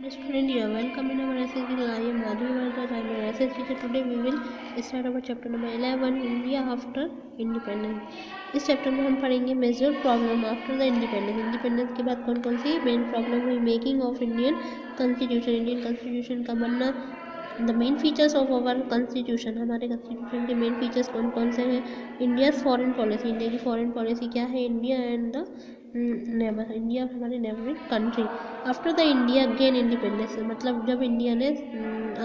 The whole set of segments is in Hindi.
Student, you are welcome in our SSG. I am Madhuri Bharadwaj. I am your SSG teacher. Today we will start our chapter number 11, India after independence. इस चैप्टर में हम पढ़ेंगे major problem after the independence. Independence के बाद कौन कौन सी मेन प्रॉब्लम हुई. Making of Indian constitution, Indian constitution का बनना. The main features of our constitution, हमारे कॉन्स्टिट्यूशन के मेन फीचर्स कौन कौन से हैं. इंडियाज़ फॉरेन पॉलिसी, इंडिया की फॉरेन पॉलिसी क्या है. India and the neighbour, India हमारे neighbouring country. After the India gain independence, मतलब जब इंडिया ने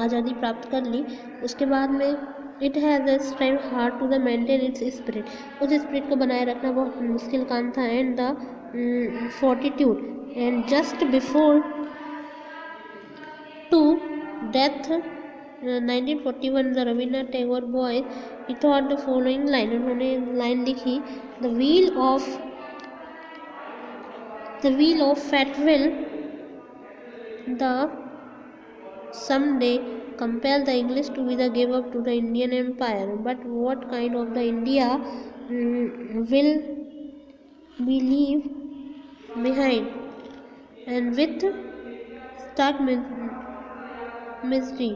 आज़ादी प्राप्त कर ली उसके बाद में it has a strive hard to the maintain its spirit, उस स्पिरिट को बनाए रखना बहुत मुश्किल काम था. And the fortitude, and just before to death 1941 the Rabindranath Tagore by he thought the following line, उन्होंने लाइन लिखी. The wheel of fate will the someday compel the English to be the give up to the Indian Empire. But what kind of the India will we leave behind, and with stark misery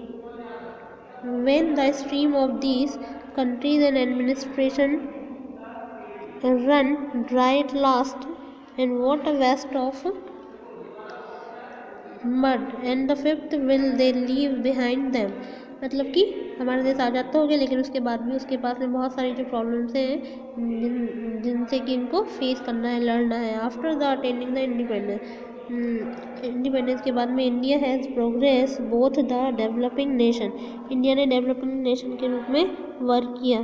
when the stream of these countries and administration run dry at last, and what a waste of mud, and the fifth will they leave behind them. मतलब कि हमारा देश आज़ाद तो हो गया लेकिन उसके बाद भी उसके पास में बहुत सारी जो प्रॉब्लम्स हैं जिनसे कि इनको फेस करना है, लड़ना है. After the attaining the independence के बाद में India has progress both the developing nation, India ने डेवलपिंग नेशन के रूप में वर्क किया,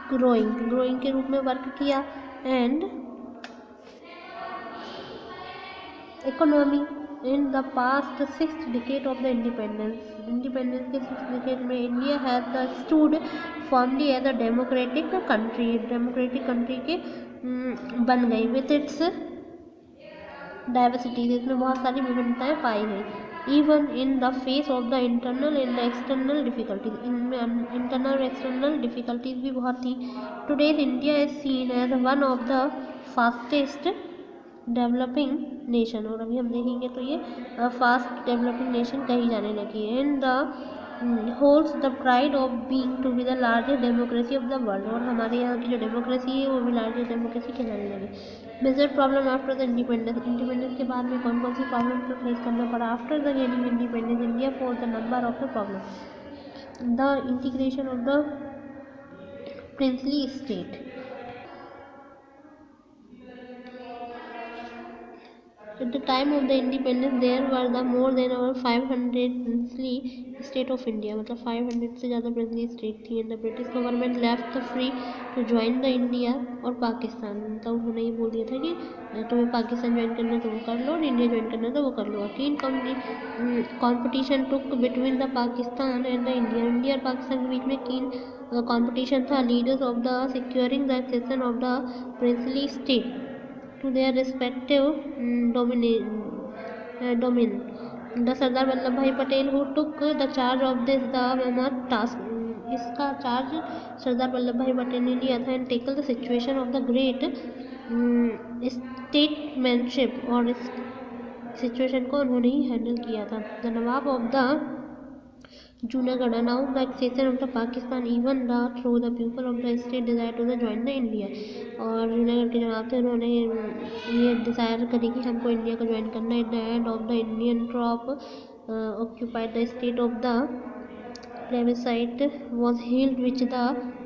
ग्रोइंग के रूप में वर्क किया. And economy in the past 6th decade of the independence के 6th decade में India has the stood formally as a democratic country के बन गई. विथ इट्स डाइवर्सिटीज, इसमें बहुत सारी विभिन्नताएं पाई गई. Even in the face of the internal and external difficulties, इनमें इंटरनल और एक्सटर्नल डिफिकल्टीज भी बहुत थी. Today India is seen as one of the fastest developing nation, और अभी हम देखेंगे तो ये फास्ट डेवलपिंग नेशन कही जाने लगी है. And the holds the pride of being to be the largest democracy of the world, और हमारे यहाँ की जो डेमोक्रेसी है वो भी लार्जेस्ट डेमोक्रेसी कहलाने लगी. Major problem after the independence के बाद में कौन कौन सी प्रॉब्लम को फेस करना पड़ा. After the gaining independence India for the number of the problem. The integration of the princely state. At the time of the independence, there were the more than over 500 princely state of India, मतलब 500 से ज़्यादा princely state थी. And the British government left the free to join the India और पाकिस्तान, मतलब उन्होंने ये बोल दिया था कि तुम्हें पाकिस्तान ज्वाइन करना है तो वो कर लो और इंडिया ज्वाइन करना है तो वो कर लो. कीन competition took between the Pakistan and the India और पाकिस्तान के बीच में कीन competition था. Leaders of the securing the accession of the princely state to their respective domain. The Sardar Vallabhbhai Patel who took the charge of this the mammoth task, इसका चार्ज सरदार वल्लभ भाई पटेल ने लिया था. And tackle the situation of the great statesmanship, और इस सिचुएशन को उन्होंने ही हैंडल किया था. The Nawab of the Junagadh announced the accession of the Pakistan even through the people of the state desire to join the India, और जूनागढ़ के जवाब थे उन्होंने ये डिज़ायर करी कि हमको इंडिया को ज्वाइन करना है. The end of the Indian troop occupied the state of the plebiscite was held which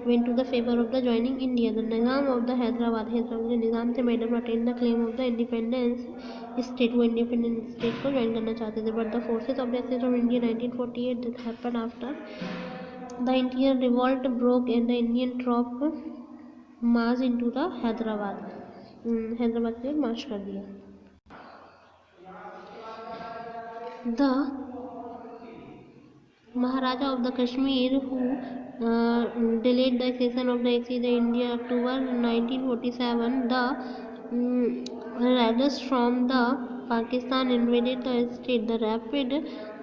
went to the favor of the joining India. The Nizam of the Hyderabad के निज़ाम थे madam attend the claim of the independence state, वो इंडिपेंडेंट स्टेट को ज्वाइन करना चाहते थे. But the forces of the access of India 1948 that happened after the Indian revolt broke and the Indian troop marched into the Hyderabad से मार्च कर दिया. The Maharaja of the Kashmir who delayed the accession of the India October 1947, the raiders from the Pakistan invaded the state. The rapid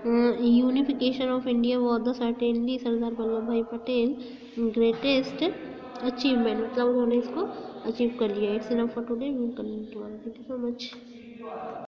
unification of India was the certainly Sardar Vallabhbhai Patel greatest achievement, मतलब उन्होंने इसको अचीव कर लिया। It's enough for today. Thank you so much.